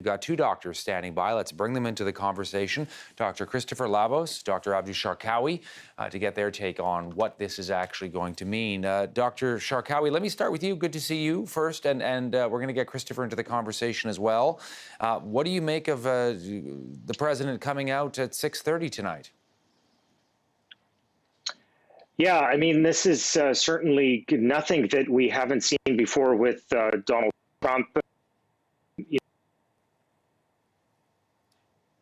We've got two doctors standing by. Let's bring them into the conversation. Dr. Christopher Labos, Dr. Abdu Sharkawy, to get their take on what this is actually going to mean. Dr. Sharkawy, let me start with you. Good to see you first, and we're going to get Christopher into the conversation as well. What do you make of the president coming out at 6:30 tonight? Yeah, I mean, this is certainly nothing that we haven't seen before with Donald Trump.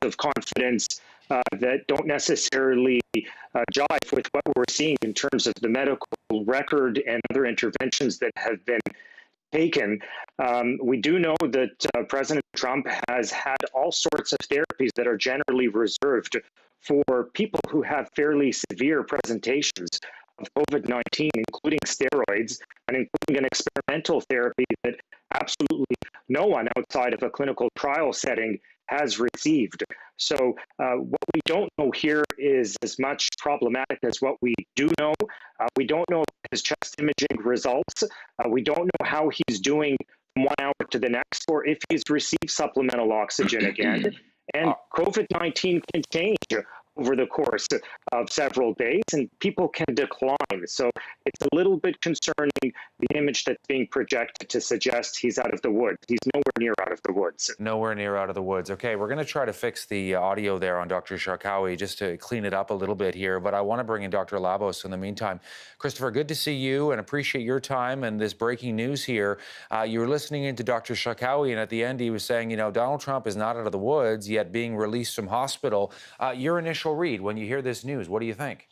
Of confidence that don't necessarily jive with what we're seeing in terms of the medical record and other interventions that have been taken. We do know that President Trump has had all sorts of therapies that are generally reserved for people who have fairly severe presentations of COVID-19, including steroids and including an experimental therapy that absolutely no one outside of a clinical trial setting has received. So what we don't know here is as much problematic as what we do know. We don't know his chest imaging results. We don't know how he's doing from 1 hour to the next, or if he's received supplemental oxygen again. And COVID-19 can change over the course of several days, and people can decline. So it's a little bit concerning, the image that's being projected to suggest he's out of the woods. He's nowhere near out of the woods. Nowhere near out of the woods. Okay, we're going to try to fix the audio there on Dr. Sharkawy just to clean it up a little bit here, but I want to bring in Dr. Labos in the meantime. Christopher, good to see you and appreciate your time and this breaking news here. You were listening into Dr. Sharkawy, and at the end he was saying, you know, Donald Trump is not out of the woods, yet being released from hospital. Your initial read when you hear this news, what do you think?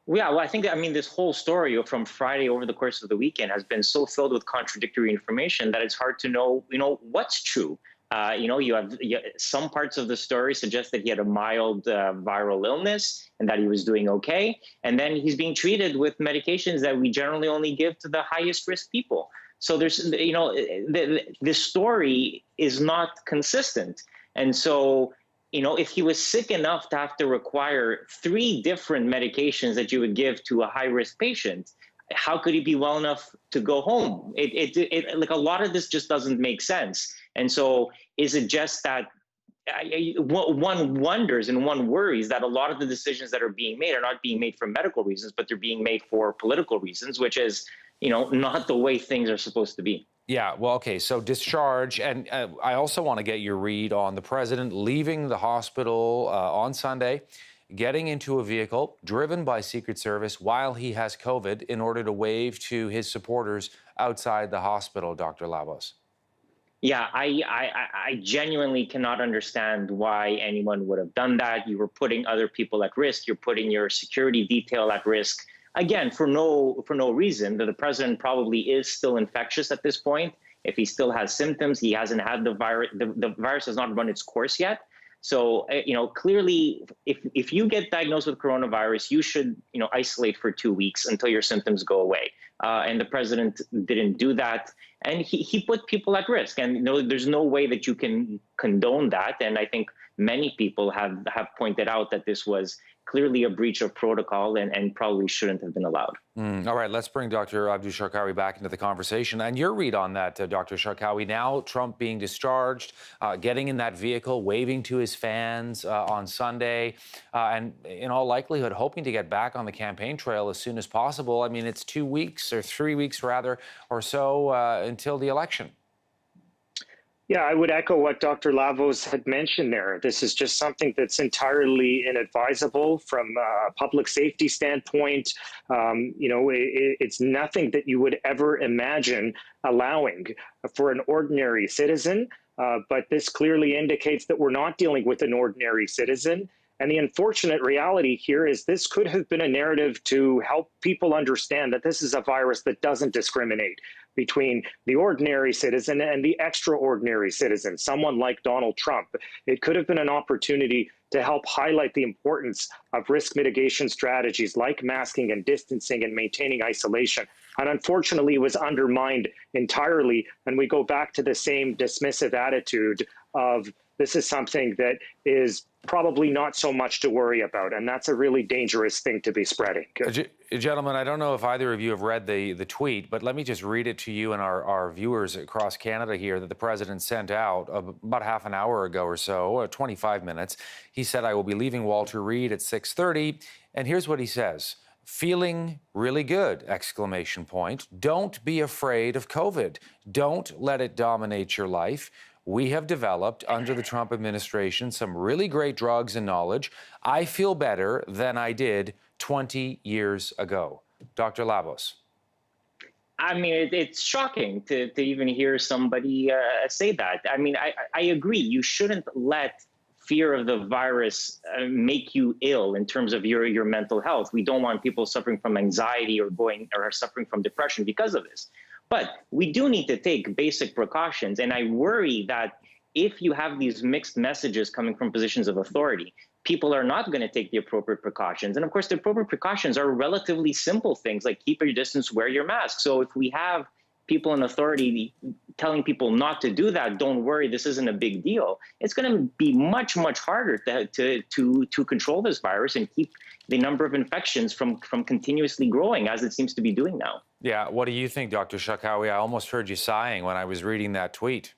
Yeah, well, I mean, this whole story from Friday over the course of the weekend has been so filled with contradictory information that it's hard to know, what's true. You have some parts of the story suggest that he had a mild viral illness and that he was doing okay. And then he's being treated with medications that we generally only give to the highest risk people. So there's, the story is not consistent. And so, if he was sick enough to have to require 3 different medications that you would give to a high-risk patient, how could he be well enough to go home? Like, a lot of this just doesn't make sense. And so is it just that one wonders and one worries that a lot of the decisions that are being made are not being made for medical reasons, but they're being made for political reasons, which is, not the way things are supposed to be. Yeah, well, okay, so discharge, and I also want to get your read on the president leaving the hospital on Sunday, getting into a vehicle driven by Secret Service while he has COVID in order to wave to his supporters outside the hospital, Dr. Labos. Yeah, I genuinely cannot understand why anyone would have done that. You were putting other people at risk. You're putting your security detail at risk. Again, for no reason. The president probably is still infectious at this point. If he still has symptoms, he hasn't had the virus. The virus has not run its course yet. So, clearly, if you get diagnosed with coronavirus, you should, isolate for 2 weeks until your symptoms go away. And the president didn't do that. And he put people at risk. And there's no way that you can condone that. And I think many people have pointed out that this was clearly a breach of protocol and probably shouldn't have been allowed. All right, let's bring Dr. Abdu Sharkawy back into the conversation. And your read on that, Dr. Sharkawy, now Trump being discharged, getting in that vehicle, waving to his fans on Sunday, and in all likelihood, hoping to get back on the campaign trail as soon as possible. I mean, it's 2 weeks or 3 weeks rather, or so until the election. Yeah, I would echo what Dr. Labos had mentioned there. This is just something that's entirely inadvisable from a public safety standpoint. It's nothing that you would ever imagine allowing for an ordinary citizen. But this clearly indicates that we're not dealing with an ordinary citizen. And the unfortunate reality here is this could have been a narrative to help people understand that this is a virus that doesn't discriminate between the ordinary citizen and the extraordinary citizen, someone like Donald Trump. It could have been an opportunity to help highlight the importance of risk mitigation strategies like masking and distancing and maintaining isolation. And unfortunately, it was undermined entirely. And we go back to the same dismissive attitude of this is something that is probably not so much to worry about. And that's a really dangerous thing to be spreading. Gentlemen, I don't know if either of you have read the tweet, but let me just read it to you and our viewers across Canada here that the president sent out about half an hour ago or so, 25 minutes. He said, "I will be leaving Walter Reed at 6:30. And here's what he says. "Feeling really good, exclamation point. Don't be afraid of COVID. Don't let it dominate your life. We have developed under the Trump administration some really great drugs and knowledge. I feel better than I did 20 years ago." Dr. Labos. I mean, it's shocking to even hear somebody say that. I mean, I agree. You shouldn't let fear of the virus make you ill in terms of your mental health. We don't want people suffering from anxiety or suffering from depression because of this. But we do need to take basic precautions. And I worry that if you have these mixed messages coming from positions of authority, people are not going to take the appropriate precautions. And of course, the appropriate precautions are relatively simple things like keep your distance, wear your mask. So if we have people in authority telling people not to do that, don't worry, this isn't a big deal, it's going to be much, much harder to control this virus and keep the number of infections from continuously growing as it seems to be doing now. Yeah, what do you think, Dr. Sharkawy? I almost heard you sighing when I was reading that tweet.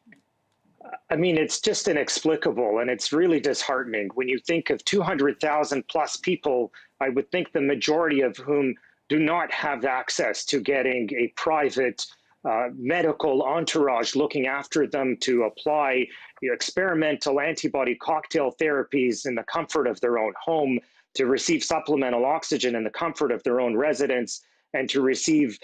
I mean, it's just inexplicable, and it's really disheartening. When you think of 200,000 plus people, I would think the majority of whom do not have access to getting a private medical entourage looking after them to apply experimental antibody cocktail therapies in the comfort of their own home, to receive supplemental oxygen in the comfort of their own residence, and to receive,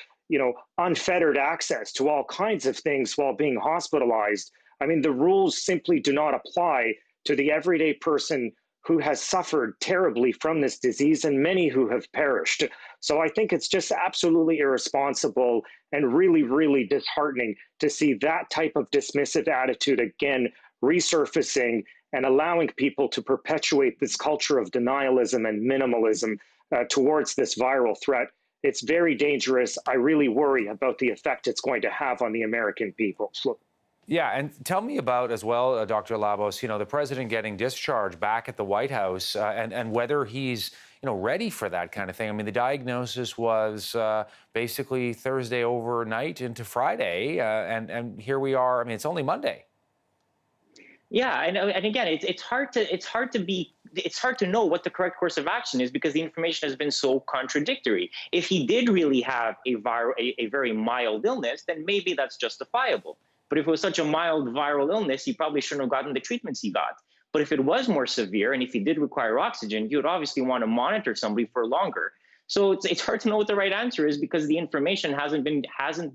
unfettered access to all kinds of things while being hospitalized. I mean, the rules simply do not apply to the everyday person who has suffered terribly from this disease and many who have perished. So I think it's just absolutely irresponsible and really, really disheartening to see that type of dismissive attitude again resurfacing and allowing people to perpetuate this culture of denialism and minimalism towards this viral threat. It's very dangerous. I really worry about the effect it's going to have on the American people. Yeah, and tell me about as well, Dr. Labos, the president getting discharged back at the White House and whether he's, ready for that kind of thing. I mean, the diagnosis was basically Thursday overnight into Friday, and here we are. I mean, it's only Monday. Yeah, and again, it's hard to know what the correct course of action is because the information has been so contradictory. If he did really have a very mild illness, then maybe that's justifiable. But if it was such a mild viral illness, he probably shouldn't have gotten the treatments he got. But if it was more severe and if he did require oxygen, you would obviously want to monitor somebody for longer. So it's hard to know what the right answer is because the information hasn't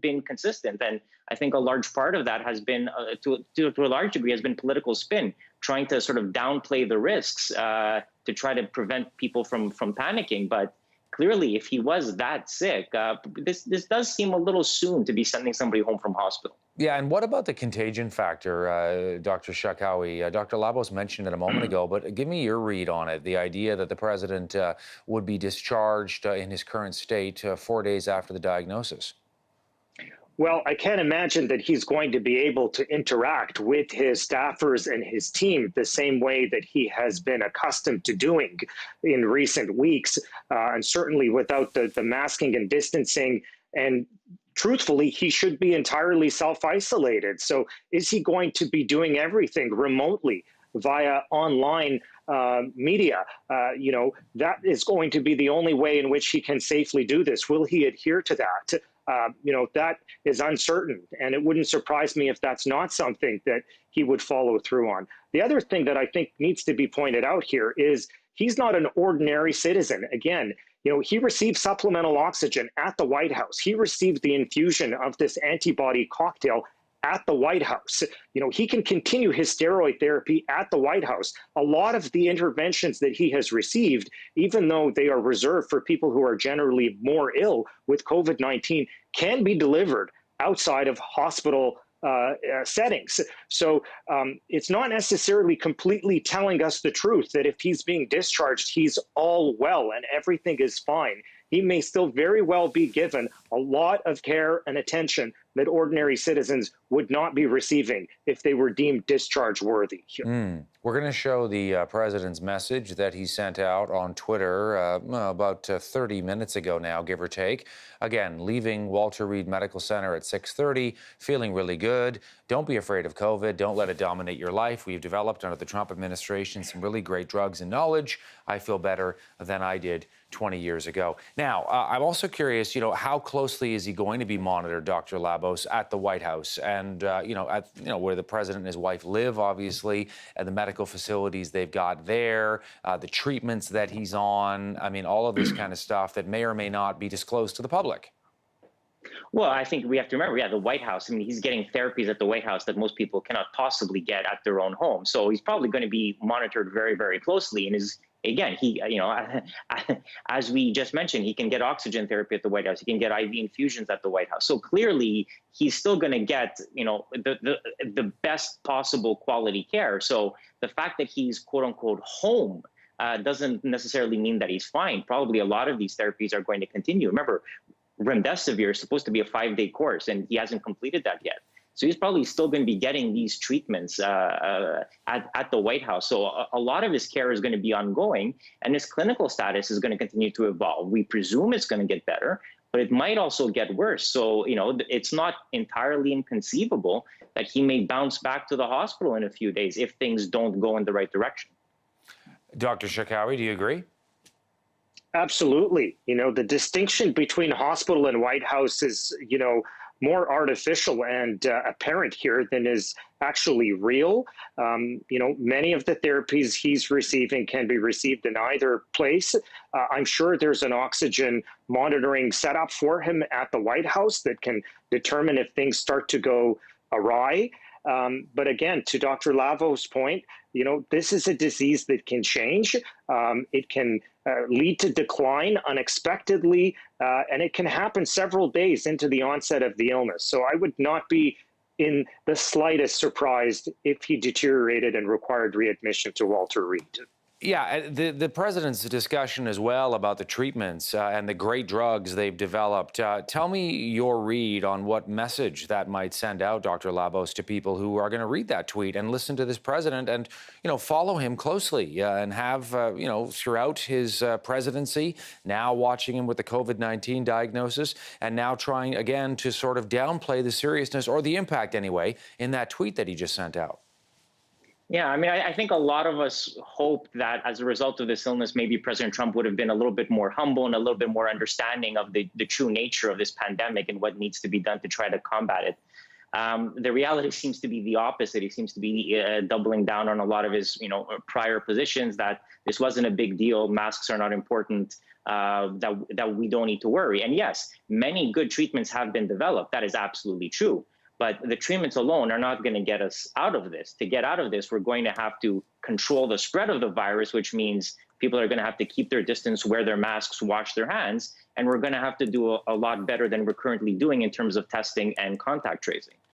been consistent. And I think a large part of that has been, to a large degree, has been political spin, trying to sort of downplay the risks to try to prevent people from panicking. But clearly, if he was that sick, this does seem a little soon to be sending somebody home from hospital. Yeah, and what about the contagion factor, Dr. Sharkawy? Dr. Labos mentioned it a moment ago, but give me your read on it, the idea that the president would be discharged in his current state 4 days after the diagnosis. Well, I can't imagine that he's going to be able to interact with his staffers and his team the same way that he has been accustomed to doing in recent weeks, and certainly without the masking and distancing. And truthfully, he should be entirely self-isolated. So is he going to be doing everything remotely via online media? That is going to be the only way in which he can safely do this. Will he adhere to that? That is uncertain, and it wouldn't surprise me if that's not something that he would follow through on. The other thing that I think needs to be pointed out here is he's not an ordinary citizen. Again, he received supplemental oxygen at the White House. He received the infusion of this antibody cocktail at the White House. He can continue his steroid therapy at the White House. A lot of the interventions that he has received, even though they are reserved for people who are generally more ill with COVID-19, can be delivered outside of hospital settings. So it's not necessarily completely telling us the truth that if he's being discharged, he's all well and everything is fine. He may still very well be given a lot of care and attention that ordinary citizens would not be receiving if they were deemed discharge worthy here. We're going to show the president's message that he sent out on Twitter about 30 minutes ago now, give or take. Again, leaving Walter Reed Medical Center at 6:30, feeling really good. Don't be afraid of COVID. Don't let it dominate your life. We've developed under the Trump administration some really great drugs and knowledge. I feel better than I did 20 years ago. Now, I'm also curious, how closely is he going to be monitored, Dr. Labos, at the White House and, where the president and his wife live, obviously, and the medical facilities they've got there, the treatments that he's on. I mean, all of this kind of stuff that may or may not be disclosed to the public. Well, I think we have to remember, the White House. I mean, he's getting therapies at the White House that most people cannot possibly get at their own home. So he's probably going to be monitored very, very closely. And as we just mentioned, he can get oxygen therapy at the White House. He can get IV infusions at the White House. So clearly, he's still going to get, the best possible quality care. So the fact that he's quote unquote home doesn't necessarily mean that he's fine. Probably a lot of these therapies are going to continue. Remember, remdesivir is supposed to be a 5-day course, and he hasn't completed that yet. So he's probably still going to be getting these treatments at the White House. So a lot of his care is going to be ongoing, and his clinical status is going to continue to evolve. We presume it's going to get better, but it might also get worse. So, it's not entirely inconceivable that he may bounce back to the hospital in a few days if things don't go in the right direction. Dr. Sharkawy, do you agree? Absolutely. The distinction between hospital and White House is, more artificial and apparent here than is actually real. Many of the therapies he's receiving can be received in either place. I'm sure there's an oxygen monitoring setup for him at the White House that can determine if things start to go awry. But again, to Dr. Labos' point, this is a disease that can change. It can lead to decline unexpectedly, and it can happen several days into the onset of the illness. So I would not be in the slightest surprised if he deteriorated and required readmission to Walter Reed. Yeah, the president's discussion as well about the treatments and the great drugs they've developed. Tell me your read on what message that might send out, Dr. Labos, to people who are going to read that tweet and listen to this president and, follow him closely and have, throughout his presidency, now watching him with the COVID-19 diagnosis and now trying again to sort of downplay the seriousness or the impact anyway in that tweet that he just sent out. Yeah, I think a lot of us hope that as a result of this illness, maybe President Trump would have been a little bit more humble and a little bit more understanding of the true nature of this pandemic and what needs to be done to try to combat it. The reality seems to be the opposite. He seems to be doubling down on a lot of his, prior positions that this wasn't a big deal. Masks are not important. That we don't need to worry. And yes, many good treatments have been developed. That is absolutely true. But the treatments alone are not going to get us out of this. To get out of this, we're going to have to control the spread of the virus, which means people are going to have to keep their distance, wear their masks, wash their hands, and we're going to have to do a lot better than we're currently doing in terms of testing and contact tracing.